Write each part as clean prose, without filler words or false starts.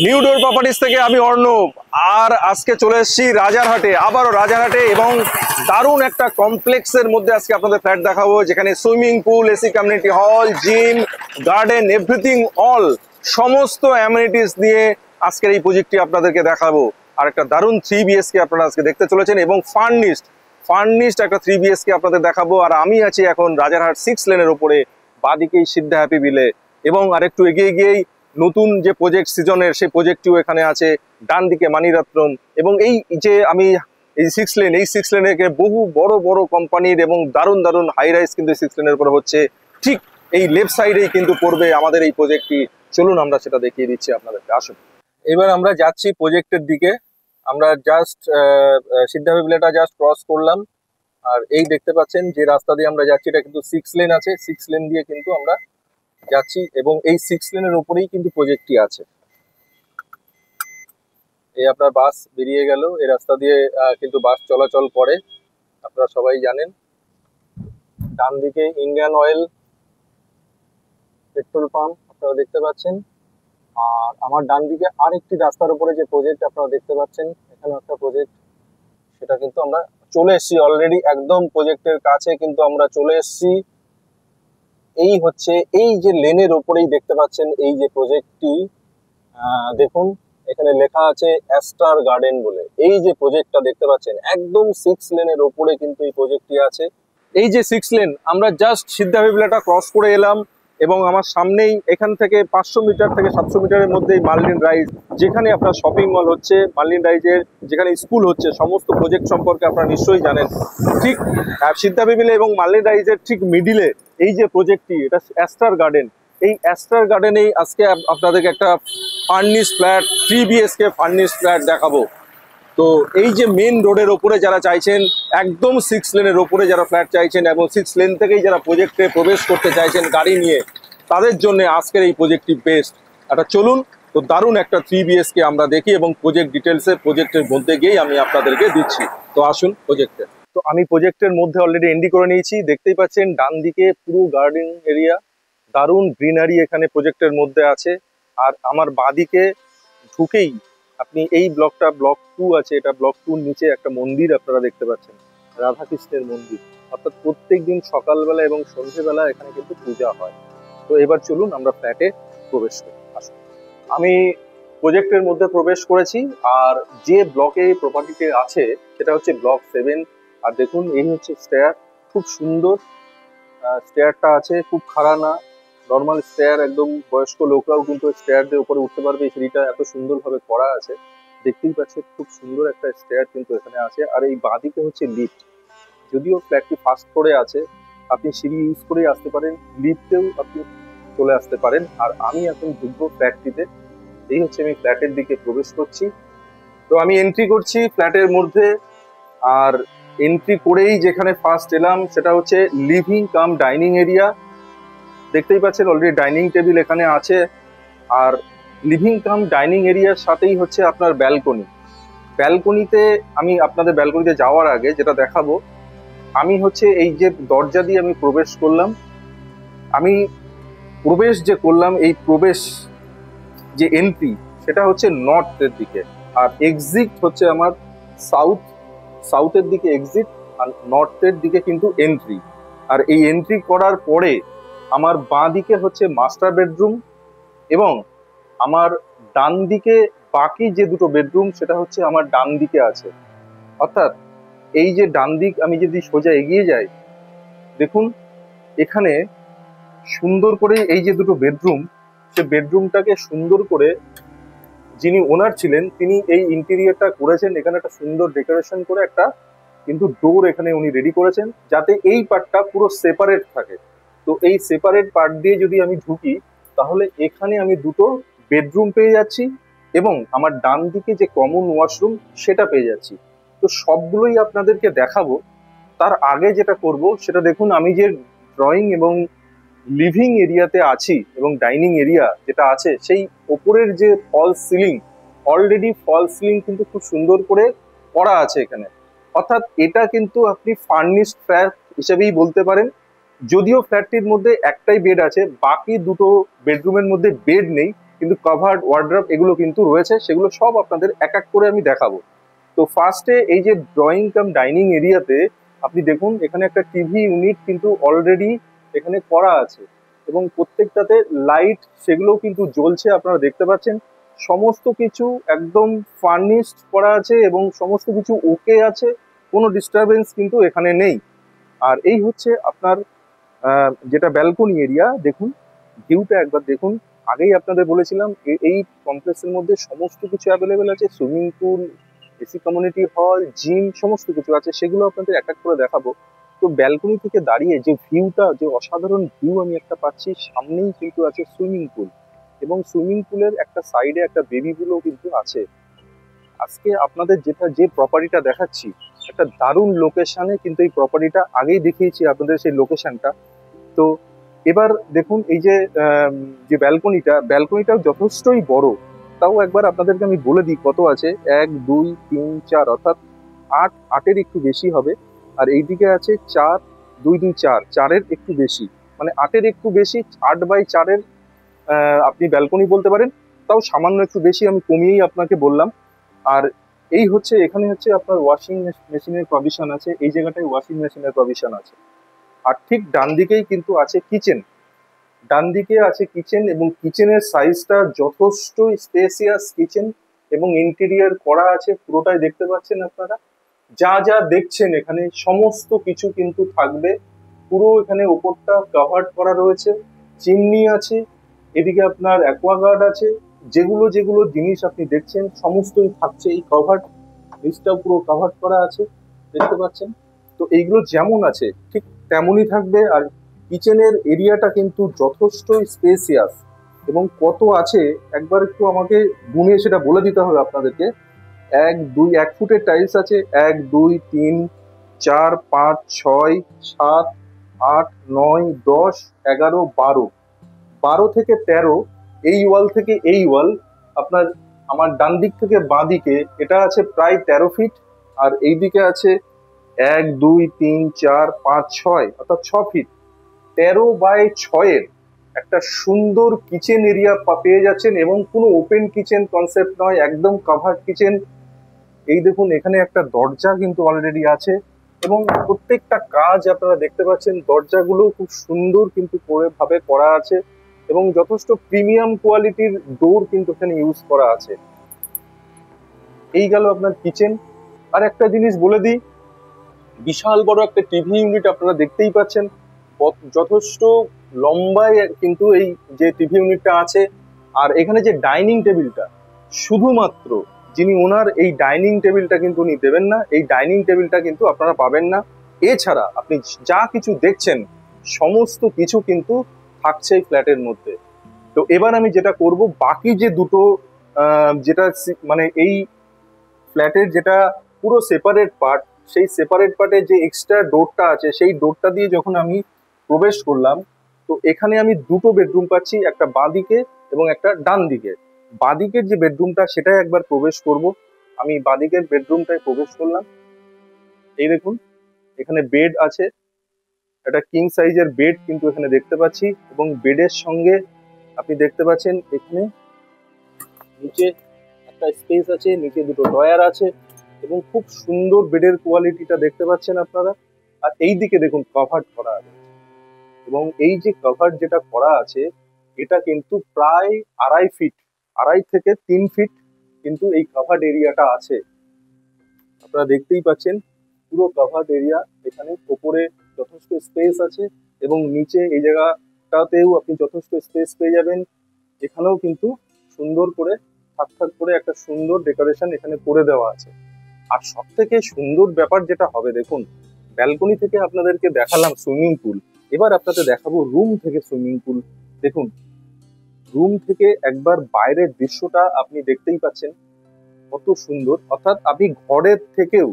New ডোর properties থেকে আমি অর্ণব। আর আজকে চলে এসেছি রাজারহাটে, আবারও রাজারহাটে, এবং দারুণ একটা কমপ্লেক্সের মধ্যে আজকে আপনাদের ফ্ল্যাট দেখাবো, যেখানে swimming pool, AC community hall, gym, garden, everything all, সমস্ত অ্যামিনিটিস নিয়ে আজকের এই প্রজেক্টটি আপনাদেরকে দেখাবো। আর একটা দারুণ 3 BHK আপনারা আজকে দেখতে চলেছেন, এবং ফার্নিশড একটা 3 BHK আপনাদের দেখাবো। আর আমি আছি এখন রাজারহাট 6 লেনের ওপরে, বাদিকেই সিদ্ধা হ্যাপি ভিলে, এবং আরেকটু এগিয়ে গিয়েই নতুন যে প্রজেক্ট সিজনের সেই প্রজেক্টটিও এখানে আছে, ডান দিকে মানিরত্নম। এবং এই যে আমি এই 6 লেন, এই 6 লেনে বহু বড় বড় কোম্পানির এবং দারুণ দারুণ হাই রাইজ কিন্তু 6 লেনের উপরে হচ্ছে। ঠিক এই লেফট সাইডেই কিন্তু পড়বে আমাদের এই প্রজেক্টটি। চলুন আমরা সেটা দেখিয়ে দিচ্ছি আপনাদেরকে, আসুন। এবার আমরা যাচ্ছি প্রজেক্টের দিকে। আমরা জাস্ট সিদ্ধা ভিলাটা জাস্ট ক্রস করলাম, আর এই দেখতে পাচ্ছেন যে রাস্তা দিয়ে আমরা যাচ্ছি, এটা কিন্তু 6 লেন আছে। 6 লেন দিয়ে কিন্তু আমরা যাচ্ছি, এবং এই 6 লেনের উপরেই কিন্তু প্রজেক্টটি আছে। এই আপনার বাস বেরিয়ে গেল, এই রাস্তা দিয়ে কিন্তু বাস চলাচল করে, আপনারা সবাই জানেন। ডান দিকে ইন্ডিয়ান অয়েল পেট্রোল পাম্প আপনারা দেখতে পাচ্ছেন, আর আমার ডান দিকে আরেকটি রাস্তার উপরে যে প্রজেক্ট আপনারা দেখতে পাচ্ছেন, এখানে একটা প্রজেক্ট, সেটা কিন্তু আমরা চলে এসেছি অলরেডি, একদম প্রজেক্টের কাছে কিন্তু আমরা চলে এসেছি। এই হচ্ছে এই যে লেনের ওপরেই দেখতে পাচ্ছেন এই যে প্রজেক্টটি, দেখুন এখানে লেখা আছে অ্যাস্টার গার্ডেন বলে। এই যে প্রজেক্টটা দেখতে পাচ্ছেন একদম 6 লেনের ওপরে কিন্তু এই প্রজেক্টটি আছে। এই যে 6 লেন, আমরা জাস্ট সিদ্ধা ভিলাটা ক্রস করে এলাম, এবং আমার সামনেই এখান থেকে 500 মিটার থেকে 700 মিটারের মধ্যেই মার্লিন রাইজ, যেখানে আপনার শপিং মল হচ্ছে, মার্লিন রাইজের যেখানে স্কুল হচ্ছে, সমস্ত প্রজেক্ট সম্পর্কে আপনারা নিশ্চয়ই জানেন। ঠিক সিদ্ধা ভিলা এবং মার্লিন রাইজের ঠিক মিডিলে এই যে প্রজেক্টটি, এটা অ্যাস্টার গার্ডেন। এই অ্যাস্টার গার্ডেনেই আজকে আপনাদেরকে একটা furnish flat, 3 BHK furnish flat দেখাবো। তো এই যে মেন রোডের ওপরে যারা চাইছেন, একদম 6 লেনের ওপরে যারা ফ্ল্যাট চাইছেন, এবং 6 লেন থেকেই যারা প্রজেক্টে প্রবেশ করতে চাইছেন গাড়ি নিয়ে, তাদের জন্য আজকের এই প্রজেক্টটি বেস্ট। একটা চলুন তো দারুণ একটা 3 BHK আমরা দেখি, এবং প্রজেক্ট ডিটেলসে প্রজেক্টের মধ্যে গিয়েই আমি আপনাদেরকে দিচ্ছি। তো আসুন প্রজেক্টে। তো আমি প্রজেক্টের মধ্যে অলরেডি এন্ট্রি করে নিয়েছি। দেখতেই পাচ্ছেন ডান দিকে পুরো গার্ডেন এরিয়া, দারুণ গ্রিনারি এখানে প্রজেক্টের মধ্যে আছে। আর আমার বাঁদিকে ঢুকেই আপনি এই ব্লকটা, ব্লক 2 আছে, এটা ব্লক 2 নিচে একটা মন্দির আপনারা দেখতে পাচ্ছেন, রাধাকৃষ্ণের মন্দির। অর্থাৎ প্রত্যেক দিন সকালবেলা এবং সন্ধ্যেবেলা এখানে কিন্তু পূজা হয়। তো এবার চলুন আমরা ফ্ল্যাটে প্রবেশ করি, আসুন। আমি প্রজেক্টের মধ্যে প্রবেশ করেছি, আর যে ব্লকে প্রপার্টিতে আছে সেটা হচ্ছে ব্লক 7। আর দেখুন এই হচ্ছে স্টেয়ার, খুব সুন্দর স্টেয়ারটা আছে, খুব খাড়া না, নর্মাল স্টেয়ার। একদম বয়স্ক লোকরাও কিন্তু স্টেয়ার দিয়ে উপরে উঠতে পারবে, এই সিঁড়িটা এত সুন্দরভাবে করা আছে। দেখতেই পাচ্ছেন খুব সুন্দর একটা স্টেয়ার কিন্তু এখানে আছে। আর এই বাঁদিকে হচ্ছে লিফট, যদিও ফ্ল্যাটটি ফার্স্ট ফ্লোরে আছে, আপনি সিঁড়ি ইউজ করেই আসতে পারেন, লিফটেও আপনি চলে আসতে পারেন। আর আমি এখন ঢুকবো ফ্ল্যাটটিতে। এই হচ্ছে আমি ফ্ল্যাটের দিকে প্রবেশ করছি। তো আমি এন্ট্রি করছি ফ্ল্যাটের মধ্যে, আর এন্ট্রি করেই যেখানে ফার্স্ট এলাম সেটা হচ্ছে লিভিং কাম ডাইনিং এরিয়া। দেখতেই পাচ্ছেন অলরেডি ডাইনিং টেবিল এখানে আছে, আর লিভিং কাম ডাইনিং এরিয়ার সাথেই হচ্ছে আপনার ব্যালকনি। ব্যালকনিতে আমি আপনাদের ব্যালকনিতে যাওয়ার আগে যেটা দেখাবো, আমি হচ্ছে এই যে দরজা দিয়ে আমি প্রবেশ করলাম, আমি প্রবেশ যে করলাম, এই প্রবেশ যে এন্ট্রি সেটা হচ্ছে নর্থের দিকে, আর এক্সিট হচ্ছে আমার সাউথের দিকে এক্সিট, আর নর্থের দিকে কিন্তু এন্ট্রি। আর এই এন্ট্রি করার পরে আমার বাঁ দিকে হচ্ছে মাস্টার বেডরুম, এবং আমার ডান দিকে বাকি যে দুটো বেডরুম সেটা হচ্ছে আমার ডান দিকে আছে। অর্থাৎ এই যে ডান দিক, আমি যদি সোজা এগিয়ে যাই, দেখুন এখানে সুন্দর করে এই যে দুটো বেডরুম, সে বেডরুমটাকে সুন্দর করে যিনি ওনার ছিলেন তিনি এই ইন্টেরিয়রটা করেছেন। এখানে একটা সুন্দর ডেকোরেশন করে একটা কিন্তু ডোর এখানে উনি রেডি করেছেন, যাতে এই পার্টটা পুরো সেপারেট থাকে। তো এই সেপারেট পার্ট দিয়ে যদি আমি ঢুকি, তাহলে এখানে আমি দুটো বেডরুম পেয়ে যাচ্ছি, এবং আমার ডান দিকে যে কমন ওয়াশরুম সেটা পেয়ে যাচ্ছি। তো সবগুলোই আপনাদেরকে দেখাবো। তার আগে যেটা করব সেটা দেখুন, আমি যে ড্রয়িং এবং লিভিং এরিয়াতে আছি এবং ডাইনিং এরিয়া যেটা আছে, সেই ওপরের যে false ceiling, already false ceiling কিন্তু খুব সুন্দর করে করা আছে এখানে। অর্থাৎ এটা কিন্তু আপনি ফার্নিশড ফ্ল্যাট হিসেবেই বলতে পারেন। যদিও ফ্ল্যাটটির মধ্যে একটাই বেড আছে, বাকি দুটো বেডরুমের মধ্যে বেড নেই, কিন্তু কাভার্ড ওয়ার্ড্রপ এগুলো কিন্তু রয়েছে, সেগুলো সব আপনাদের এক এক করে আমি দেখাবো। তো ফার্স্টে এই যে ড্রয়িং কাম ডাইনিং এরিয়াতে আপনি দেখুন এখানে একটা টিভি ইউনিট কিন্তু অলরেডি এখানে করা আছে, এবং প্রত্যেকটাতে লাইট সেগুলোও কিন্তু জ্বলছে, আপনারা দেখতে পাচ্ছেন। সমস্ত কিছু একদম ফার্নিশড করা আছে এবং সমস্ত কিছু ওকে আছে, কোনো ডিস্টারবেন্স কিন্তু এখানে নেই। আর এই হচ্ছে আপনার যেটা ব্যালকনি এরিয়া, দেখুন ভিউটা একবার দেখুন। আগেই আপনাদের বলেছিলাম এই কমপ্লেক্সের মধ্যে সমস্ত কিছু অ্যাভেলেবেল আছে, swimming pool, AC community hall, gym, সমস্ত কিছু আছে, সেগুলো আপনাদের এক এক করে দেখাবো। তো ব্যালকনি থেকে দাঁড়িয়ে যে ভিউটা, যে অসাধারণ ভিউ আমি একটা পাচ্ছি, সামনেই কিন্তু আছে সুইমিং পুল, এবং সুইমিং পুলের একটা সাইডে একটা বেবি পুলও কিন্তু আছে। আজকে আপনাদের যে প্রপার্টিটা দেখাচ্ছি, একটা দারুণ লোকেশনে কিন্তু এই প্রপার্টিটা আগেই দেখিয়েছি আপনাদের সেই লোকেশনটা। তো এবার দেখুন এই যে ব্যালকনিটা যথেষ্টই বড়। তাও একবার আপনাদেরকে আমি বলে দিই কত আছে, 1 2 3 4, অর্থাৎ আটের একটু বেশি হবে। আর এইদিকে আছে 4 2 2 4, 4-এর একটু বেশি, মানে 8-এর একটু বেশি, 8/4-এর আপনি ব্যালকনি বলতে পারেন। তাও সামান্য একটু বেশি, আমি কমিয়েই আপনাকে বললাম। আর এই হচ্ছে এখানে হচ্ছে আপনার ওয়াশিং মেশিনের প্রভিশন আছে, এই জায়গাটায় ওয়াশিং মেশিনের প্রভিশন আছে। আর ঠিক ডান দিকেই কিন্তু আছে কিচেন, ডান দিকে আছে কিচেন, এবং কিচেনের সাইজটা যথেষ্ট স্পেসিয়াস কিচেন, এবং ইন্টেরিয়ার করা আছে, পুরোটাই দেখতে পাচ্ছেন আপনারা। যা যা দেখছেন এখানে সমস্ত কিছু কিন্তু থাকবে, পুরো এখানে ওপরটা কভার্ড করা রয়েছে, চিমনি আছে, এদিকে আপনার অ্যাকোয়াগার্ড আছে, যেগুলো যেগুলো জিনিস আপনি দেখছেন সমস্তই থাকছে এই কভার্ড, নিচটাও পুরো কভার্ড করা আছে, দেখতে পাচ্ছেন। তো এইগুলো যেমন আছে ঠিক তেমনই থাকবে। আর কিচেনের এরিয়াটা কিন্তু যথেষ্টই স্পেসিয়াস, এবং কত আছে একবার একটু আমাকে গুনে সেটা বলে দিতে হবে আপনাদেরকে। 1 ফুটের টাইলস আছে, 1 2 3 4 5 6 7 8 9 10 11 12, 12 থেকে 13, এই ওয়াল থেকে এই ওয়াল আপনার, আমার ডান দিক থেকে বাঁ দিকে এটা আছে প্রায় 13 ফিট। আর এই দিকে আছে 1 2 3 4 5 6, অর্থাৎ 6 ফিট। 13/6-এর একটা সুন্দর কিচেন এরিয়া পেয়ে যাচ্ছেন, এবং কোনো ওপেন কিচেন কনসেপ্ট নয়, একদম কাভার্ড কিচেন। এই দেখুন এখানে একটা দরজা কিন্তু অলরেডি আছে, এবং প্রত্যেকটা কাজ আপনারা দেখতে পাচ্ছেন, দরজাগুলো খুব সুন্দর কিন্তু ভাবে করা আছে, এবং যথেষ্ট প্রিমিয়াম কোয়ালিটির ডোর কিন্তু এখানে ইউজ করা আছে। এই গেল আপনার কিচেন। আর একটা জিনিস বলে দিই, বিশাল বড় একটা টিভি ইউনিট আপনারা দেখতেই পাচ্ছেন, যথেষ্ট লম্বায় কিন্তু এই যে টিভি ইউনিটটা আছে। আর এখানে যে ডাইনিং টেবিলটা, শুধুমাত্র যিনি ওনার, এই ডাইনিং টেবিলটা কিন্তু উনি দেবেন না, এই ডাইনিং টেবিলটা কিন্তু আপনারা পাবেন না। এছাড়া আপনি যা কিছু দেখছেন সমস্ত কিছু কিন্তু থাকছে এই ফ্ল্যাটের মধ্যে। তো এবার আমি যেটা করব, বাকি যে দুটো যেটা মানে এই ফ্ল্যাটের যেটা পুরো সেপারেট পার্ট, সেই সেপারেট পার্টে যে এক্সট্রা ডোরটা আছে, সেই ডোরটা দিয়ে যখন আমি প্রবেশ করলাম, তো এখানে আমি দুটো বেডরুম পাচ্ছি, একটা বাঁ দিকে এবং একটা ডান দিকে। বাঁ দিকের যে বেডরুমটা সেটাই একবার প্রবেশ করব। আমি বাঁ দিকের বেডরুমটায় প্রবেশ করলাম। এই দেখুন এখানে বেড আছে, একটা কিং সাইজের বেড কিন্তু এখানে দেখতে পাচ্ছি, এবং বেডের সঙ্গে আপনি দেখতে পাচ্ছেন এখানে নিচে একটা স্পেস আছে, নিচে দুটো ড্রয়ার আছে, এবং খুব সুন্দর বেডের কোয়ালিটিটা দেখতে পাচ্ছেন আপনারা। আর এই দিকে দেখুন কভার্ড করা আছে, এবং এই যে কভার যেটা করা আছে এটা কিন্তু প্রায় 2.5 ফিট, 2.5 থেকে 3 ফিট কিন্তু এই কভার্ড এরিয়াটা আছে। আপনারা দেখতেই পাচ্ছেন পুরো কভার্ড এরিয়া, এখানে ওপরে যথেষ্ট স্পেস আছে, এবং নিচে এই জায়গাটাতেও আপনি যথেষ্ট স্পেস পেয়ে যাবেন। এখানেও কিন্তু সুন্দর করে থাক থাক করে একটা সুন্দর ডেকোরেশন এখানে করে দেওয়া আছে। আর সব থেকে সুন্দর ব্যাপার যেটা হবে, দেখুন ব্যালকনি থেকে আপনাদেরকে দেখালাম সুইমিং পুল, এবার আপনাদের দেখাবো রুম থেকে সুইমিং পুল। দেখুন রুম থেকে একবার বাইরের দৃশ্যটা আপনি দেখতেই পাচ্ছেন কত সুন্দর, অর্থাৎ আপনি ঘরের থেকেও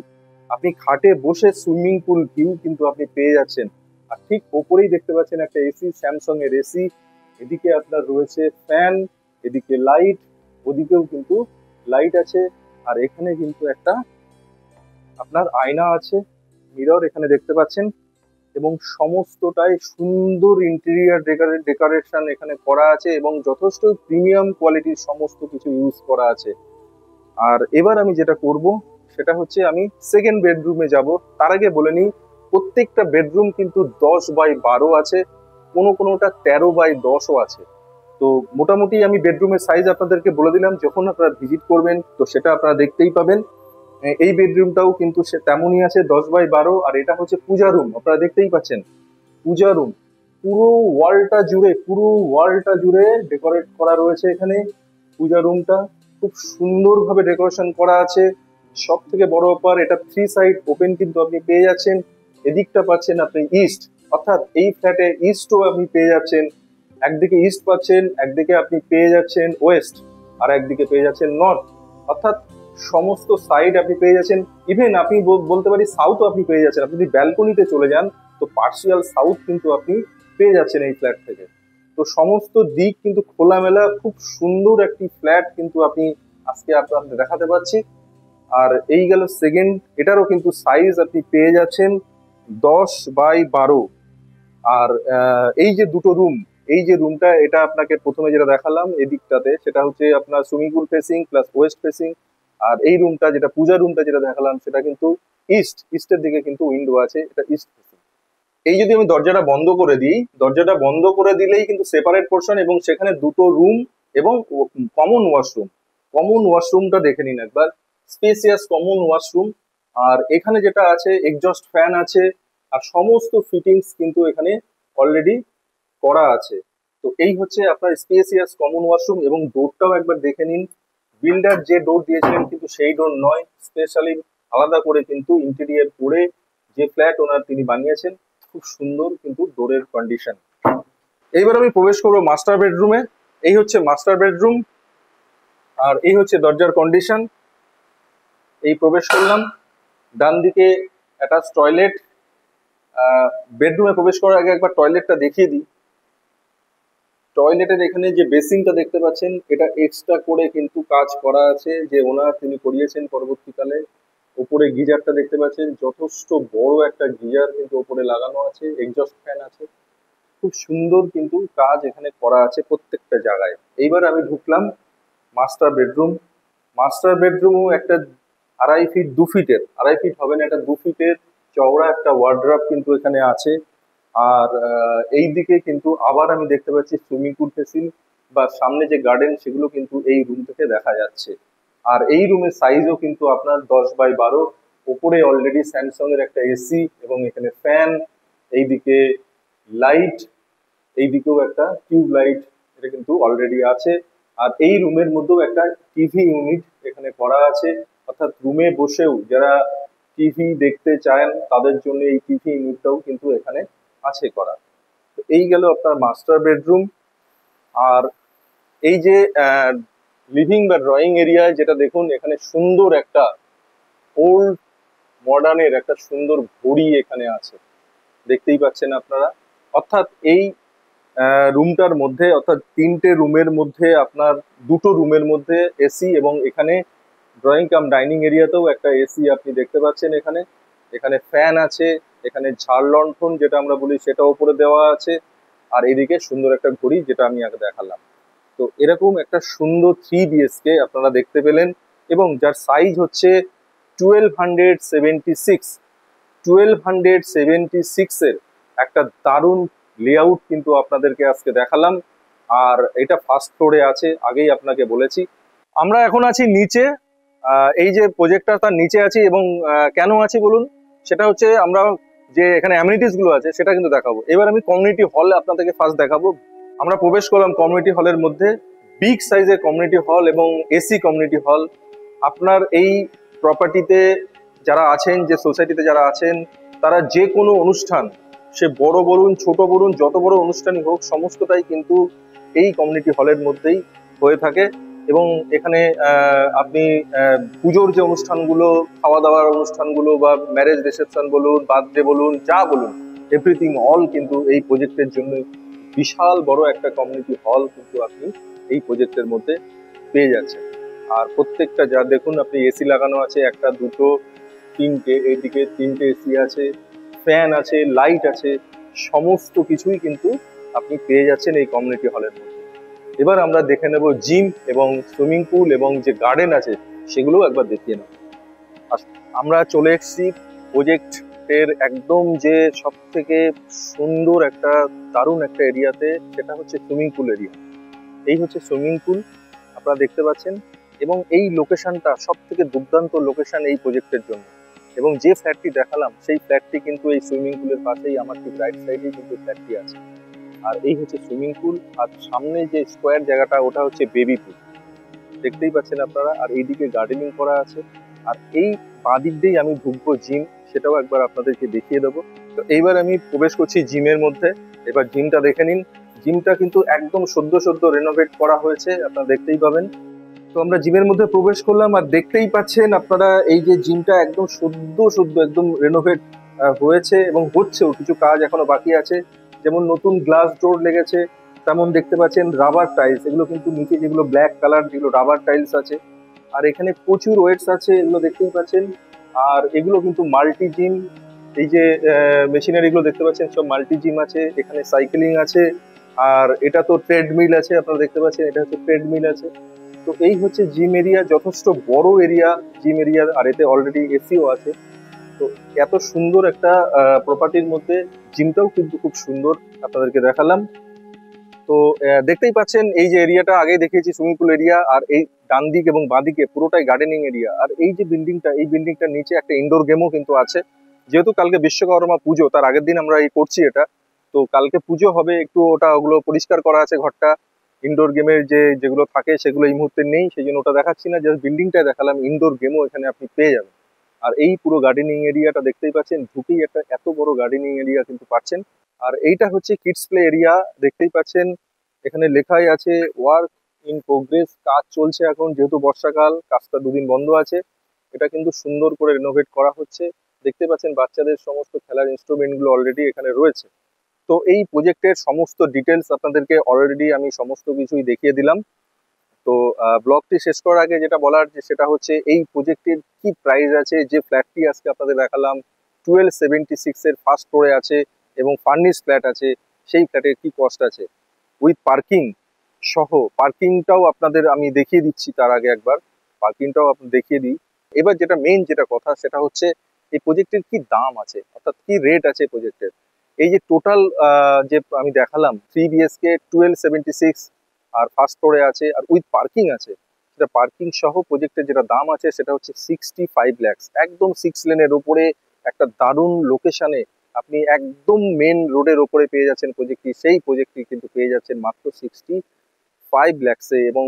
আপনি খাটে বসে সুইমিং পুল ভিউ কিন্তু আপনি পেয়ে যাচ্ছেন। আর ঠিক ওপরেই দেখতে পাচ্ছেন একটা এসি, স্যামসাং এর এসি, এদিকে আপনার রয়েছে ফ্যান, এদিকে লাইট, ওদিকেও কিন্তু লাইট আছে। আর এখানে কিন্তু একটা আপনার আয়না আছে, মিরর এখানে দেখতে পাচ্ছেন। এবং সমস্তটাই সুন্দর ইন্টেরিয়ার ডেকোরেশন এখানে করা আছে এবং যথেষ্ট প্রিমিয়াম কোয়ালিটির সমস্ত কিছু ইউজ করা আছে। আর এবার আমি যেটা করব সেটা হচ্ছে আমি সেকেন্ড বেডরুমে যাব। তার আগে বলে নিই, প্রত্যেকটা বেডরুম কিন্তু 10x12 আছে, কোনোটা 13x10ও আছে। তো মোটামুটি আমি বেডরুমের সাইজ আপনাদেরকে বলে দিলাম, যখন আপনারা ভিজিট করবেন তো সেটা আপনারা দেখতেই পাবেন। এই বেডরুমটাও কিন্তু সে তেমনই আছে, 10x12। আর এটা হচ্ছে পূজা রুম, আপনারা দেখতেই পাচ্ছেন পূজা রুম। পুরো ওয়ালটা জুড়ে ডেকোরেট করা রয়েছে এখানে। পূজা রুমটা খুব সুন্দরভাবে ডেকোরেশন করা আছে। সব থেকে বড় ব্যাপার, এটা 3 সাইড ওপেন কিন্তু আপনি পেয়ে যাচ্ছেন। এদিকটা পাচ্ছেন আপনি ইস্ট, অর্থাৎ এই ফ্ল্যাটে ইস্টও আপনি পেয়ে যাচ্ছেন। একদিকে ইস্ট পাচ্ছেন, একদিকে আপনি পেয়ে যাচ্ছেন ওয়েস্ট, আর একদিকে পেয়ে যাচ্ছেন নর্থ। অর্থাৎ সমস্ত সাইড আপনি পেয়ে যাচ্ছেন। ইভেন আপনি বলতে পারি সাউথও আপনি পেয়ে যাচ্ছেন। আপনি যদি ব্যালকনিতে চলে যান তো পার্সিয়াল সাউথ কিন্তু আপনি পেয়ে যাচ্ছেন এই ফ্ল্যাট থেকে। তো সমস্ত দিক কিন্তু খোলামেলা, খুব সুন্দর একটি ফ্ল্যাট কিন্তু আপনি আজকে আপনাদের দেখাতে পাচ্ছি। আর এই গেল সেকেন্ড, এটারও কিন্তু সাইজ আপনি পেয়ে যাচ্ছেন 10x12। আর এই যে দুটো রুম, এই যে রুমটা, এটা আপনাকে প্রথমে যেটা দেখালাম এদিকটাতে, সেটা হচ্ছে আপনার swimming pool facing plus west facing. আর এই রুমটা যেটা পূজা রুমটা যেটা দেখালাম সেটা কিন্তু ইস্টের দিকে কিন্তু উইন্ডো আছে, এটা ইস্ট ফেসিং। এই যদি আমি দরজাটা বন্ধ করে দিই, দরজাটা বন্ধ করে দিলেই কিন্তু সেপারেট পোর্শন এবং সেখানে দুটো রুম এবং কমন ওয়াশরুম। কমন ওয়াশরুমটা দেখে নিন একবার, স্পেসিয়াস কমন ওয়াশরুম। আর এখানে যেটা আছে এক্সজস্ট ফ্যান আছে, আর সমস্ত ফিটিংস কিন্তু এখানে অলরেডি করা আছে। তো এই হচ্ছে আপনার স্পেসিয়াস কমন ওয়াশরুম। এবং ডোরটাও একবার দেখে নিন, বিল্ডার যে ডোর দিয়েছিলেন কিন্তু সেই ডোর নয়, স্পেশালি আলাদা করে কিন্তু ইন্টেরিয়ার করে যে ফ্ল্যাট ওনার তিনি বানিয়েছেন। খুব সুন্দর কিন্তু ডোরের কন্ডিশন। এইবার আমি প্রবেশ করবো মাস্টার বেডরুমে। এই হচ্ছে মাস্টার বেডরুম, আর এই হচ্ছে দরজার কন্ডিশন। এই প্রবেশ করলাম, ডান দিকে অ্যাটাচ টয়লেট। বেডরুমে প্রবেশ করার আগে একবার টয়লেটটা দেখিয়ে দিই। টয়লেটের এখানে যে বেসিনটা দেখতে পাচ্ছেন, এটা এক্সট্রা করে কিন্তু কাজ করা আছে, যে ওনার তিনি করিয়েছেন পরবর্তীকালে। উপরে গিজারটা দেখতে পাচ্ছেন, যথেষ্ট বড় একটা গিজার কিন্তু উপরে লাগানো আছে, এক্সজস্ট ফ্যান আছে। খুব সুন্দর কিন্তু কাজ এখানে করা আছে প্রত্যেকটা জায়গায়। এইবার আমি ঢুকলাম মাস্টার বেডরুম। মাস্টার বেডরুমও একটা 2.5 ফিট 2 ফিটের, 2.5 ফিট হবে না, এটা 2 ফিটের চওড়া একটা ওয়ার্ড্রপ কিন্তু এখানে আছে। আর এই দিকে কিন্তু আবার আমি দেখতে পাচ্ছি সুইমিং পুল ফেসিং বা সামনে যে গার্ডেন সেগুলো কিন্তু এই রুম থেকে দেখা যাচ্ছে। আর এই রুমের সাইজও কিন্তু আপনার 10x12। ওপরে অলরেডি স্যামসাং এর একটা এসি এবং এখানে ফ্যান, এইদিকে লাইট, এইদিকেও একটা টিউব লাইট, এটা কিন্তু অলরেডি আছে। আর এই রুমের মধ্যেও একটা টিভি ইউনিট এখানে করা আছে, অর্থাৎ রুমে বসেও যারা টিভি দেখতে চান তাদের জন্য এই টিভি ইউনিটটাও কিন্তু এখানে আছে করা। তো এই গেল আপনার মাস্টার বেডরুম। আর এই যে লিভিং বা ড্রয়িং এরিয়ায় যেটা দেখুন, এখানে সুন্দর একটা ওল্ড মডার্নের একটা সুন্দর ঘড়ি এখানে আছে, দেখতেই পাচ্ছেন আপনারা। অর্থাৎ এই রুমটার মধ্যে, অর্থাৎ 3টে রুমের মধ্যে আপনার 2টো রুমের মধ্যে এসি, এবং এখানে ড্রয়িং কাম ডাইনিং এরিয়াতেও একটা এসি আপনি দেখতে পাচ্ছেন। এখানে এখানে ফ্যান আছে, এখানে ঝাড় লণ্ঠন যেটা আমরা বলি সেটা উপরে দেওয়া আছে। আর এদিকে সুন্দর একটা ঘড়ি যেটা আমি আগে দেখালাম। তো এরকম একটা সুন্দর 3 BHK আপনারা দেখতে পেলেন, এবং যার সাইজ হচ্ছে 1276। 1276 এর একটা দারুণ লেআউট কিন্তু আপনাদেরকে আজকে দেখালাম। আর এটা ফার্স্ট ফ্লোরে আছে, আগেই আপনাকে বলেছি। আমরা এখন আছি নিচে, এই যে প্রজেক্টটা তার নিচে আছি। এবং কেন আছি বলুন, সেটা হচ্ছে আমরা যে এখানে অ্যামিনিটিস গুলো আছে সেটা কিন্তু দেখাবো। এবার আমি কমিউনিটি হল আপনাদেরকে ফার্স্ট দেখাবো। আমরা প্রবেশ করলাম কমিউনিটি হলের মধ্যে, বিগ সাইজের কমিউনিটি হল এবং এসি কমিউনিটি হল। আপনার এই প্রপার্টিতে যারা আছেন, যে সোসাইটিতে যারা আছেন, তারা যে কোনো অনুষ্ঠান, সে বড় বলুন ছোট বলুন, যত বড় অনুষ্ঠানই হোক, সমস্তটাই কিন্তু এই কমিউনিটি হলের মধ্যেই হয়ে থাকে। এবং এখানে আপনি পুজোর যে অনুষ্ঠানগুলো, খাওয়া দাওয়ার অনুষ্ঠানগুলো, বা ম্যারেজ রিসেপশন বলুন, বার্থডে বলুন, যা বলুন, এভরিথিং অল কিন্তু এই প্রজেক্টের জন্য বিশাল বড় একটা কমিউনিটি হল কিন্তু আপনি এই প্রজেক্টের মধ্যে পেয়ে যাচ্ছেন। আর প্রত্যেকটা যা দেখুন, আপনি এসি লাগানো আছে, একটা দুটো তিনটে, এইদিকে 3টে এসি আছে, ফ্যান আছে, লাইট আছে, সমস্ত কিছুই কিন্তু আপনি পেয়ে যাচ্ছেন এই কমিউনিটি হলের মধ্যে। এবার আমরা দেখে নেব জিম এবং সুইমিং পুল এবং যে গার্ডেন আছে সেগুলো একবার দেখিয়ে নেব। আমরা চলে এসেছি প্রজেক্টের একদম যে সব থেকে সুন্দর একটা দারুণ একটা এরিয়াতে, সেটা হচ্ছে সুইমিং পুল এরিয়া। এই হচ্ছে সুইমিং পুল আপনারা দেখতে পাচ্ছেন, এবং এই লোকেশনটা সব থেকে দুর্দান্ত লোকেশন এই প্রজেক্টের জন্য। এবং যে ফ্ল্যাটটি দেখালাম সেই ফ্ল্যাটটি কিন্তু এই সুইমিং পুলের পাশেই, আমার ঠিক রাইট সাইডেই কিন্তু ফ্ল্যাটটি আছে। আর এই হচ্ছে সুইমিং পুল, আর সামনে যে স্কোয়ার জায়গাটা ওটা হচ্ছে বেবি পুল, দেখতেই পাচ্ছেন আপনারা। আর এইদিকে গার্ডেনিং করা আছে, আর এই বাঁদিক দিয়েই আমি ঢুকবো জিম, সেটাও একবার আপনাদেরকে দেখিয়ে দেবো। তো এইবার আমি প্রবেশ করছি জিমের মধ্যে। এবার জিমটা দেখে নিন। জিমটা কিন্তু একদম সদ্য সদ্য রেনোভেট করা হয়েছে, আপনারা দেখতেই পাবেন। তো আমরা জিমের মধ্যে প্রবেশ করলাম, আর দেখতেই পাচ্ছেন আপনারা এই যে জিমটা একদম সদ্য সদ্য একদম রেনোভেট হয়েছে, এবং হচ্ছেও, কিছু কাজ এখনো বাকি আছে। যেমন নতুন গ্লাস ডোর লেগেছে, তেমন দেখতে পাচ্ছেন রাবার টাইলস, এগুলো কিন্তু নিচে যেগুলো ব্ল্যাক কালার যেগুলো রাবার টাইলস আছে, আর এখানে প্রচুর ওয়েটস আছে, এগুলো দেখতেই পাচ্ছেন। আর এগুলো কিন্তু মাল্টি জিম, এই যে মেশিনারি গুলো দেখতে পাচ্ছেন সব মাল্টি জিম আছে, এখানে সাইকেলিং আছে, আর এটা তো ট্রেডমিল আছে, আপনারা দেখতে পাচ্ছেন এটা হচ্ছে ট্রেডমিল আছে। তো এই হচ্ছে জিম এরিয়া, যথেষ্ট বড় এরিয়া জিম এরিয়া, আর এতে অলরেডি এসিও আছে। তো এত সুন্দর একটা প্রপার্টির মধ্যে জিমটাও কিন্তু খুব সুন্দর, আপনাদেরকে দেখালাম। তো দেখতেই পাচ্ছেন এই যে এরিয়াটা আগেই দেখিয়েছি সুইমিং পুল এরিয়া, আর এই ডান দিক এবং বাঁ দিকে পুরোটাই গার্ডেনিং এরিয়া। আর এই যে বিল্ডিংটা, এই বিল্ডিংটার নিচে একটা ইনডোর গেমও কিন্তু আছে। যেহেতু কালকে বিশ্বকর্মা পুজো, তার আগের দিন আমরা এই করছি এটা। তো কালকে পুজো হবে, একটু ওগুলো পরিষ্কার করা আছে ঘরটা। ইনডোর গেমের যেগুলো থাকে সেগুলো এই মুহূর্তে নেই, সেই জন্য ওটা দেখাচ্ছি না, জাস্ট বিল্ডিংটা দেখালাম। ইনডোর গেমও এখানে আপনি পেয়ে যাবেন। আর এই পুরো গার্ডেনিং এরিয়াটা দেখতেই পাচ্ছেন, ঢুকেই একটা এত বড় গার্ডেনিং এরিয়া কিন্তু পাচ্ছেন। আর এইটা হচ্ছে কিডস প্লে এরিয়া, দেখতেই পাচ্ছেন এখানে লেখাই আছে ওয়ার্ক ইন প্রোগ্রেস, কাজ চলছে এখন, যেহেতু বর্ষাকাল কাজটা দুদিন বন্ধ আছে। এটা কিন্তু সুন্দর করে রেনোভেট করা হচ্ছে। দেখতে পাচ্ছেন বাচ্চাদের সমস্ত খেলার ইনস্ট্রুমেন্ট গুলো অলরেডি এখানে রয়েছে। তো এই প্রজেক্টের সমস্ত ডিটেলস আপনাদেরকে অলরেডি আমি সমস্ত কিছুই দেখিয়ে দিলাম। তো ব্লগটি শেষ করার আগে যেটা বলার, যে সেটা হচ্ছে এই প্রজেক্টের কি প্রাইস আছে। যে ফ্ল্যাটটি আজকে আপনাদের দেখালাম 1276 এর ফার্স্ট ফ্লোরে আছে এবং ফার্নিশ ফ্ল্যাট আছে, সেই ফ্ল্যাটের কি কস্ট আছে উইথ পার্কিং সহ। পার্কিংটাও আপনাদের আমি দেখিয়ে দিচ্ছি, তার আগে একবার পার্কিংটাও আপনি দেখিয়ে দিই। এবার যেটা মেইন যেটা কথা, সেটা হচ্ছে এই প্রজেক্টের কি দাম আছে, অর্থাৎ কি রেট আছে প্রজেক্টের। এই যে টোটাল যে আমি দেখালাম 3 BHK 1276, আর ফার্স্ট ফ্লোরে আছে আর উইথ পার্কিং আছে, সেটা পার্কিং সহ প্রজেক্টের যেটা দাম আছে সেটা হচ্ছে 65 lakhs। একদম 6 লেনের উপরে একটা দারুণ লোকেশনে আপনি একদম মেন রোডের ওপরে পেয়ে যাচ্ছেন প্রজেক্টটি। সেই প্রজেক্টটি কিন্তু পেয়ে যাচ্ছেন মাত্র 65 lakhs-এ, এবং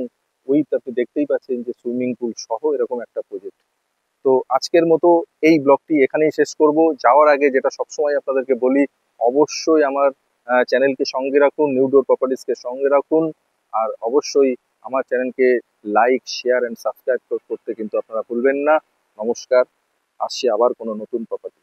উইথ আপনি দেখতেই পাচ্ছেন যে সুইমিং পুল সহ এরকম একটা প্রজেক্ট। তো আজকের মতো এই ব্লগটি এখানেই শেষ করব। যাওয়ার আগে যেটা সবসময় আপনাদেরকে বলি, অবশ্যই আমার চ্যানেলকে সঙ্গে রাখুন, নিউডোর প্রপার্টিসকে সঙ্গে রাখুন, আর অবশ্যই আমার চ্যানেলকে লাইক, শেয়ার অ্যান্ড সাবস্ক্রাইব করতে কিন্তু আপনারা ভুলবেন না। নমস্কার, আসছি আবার কোনো নতুন প্রপার্টি।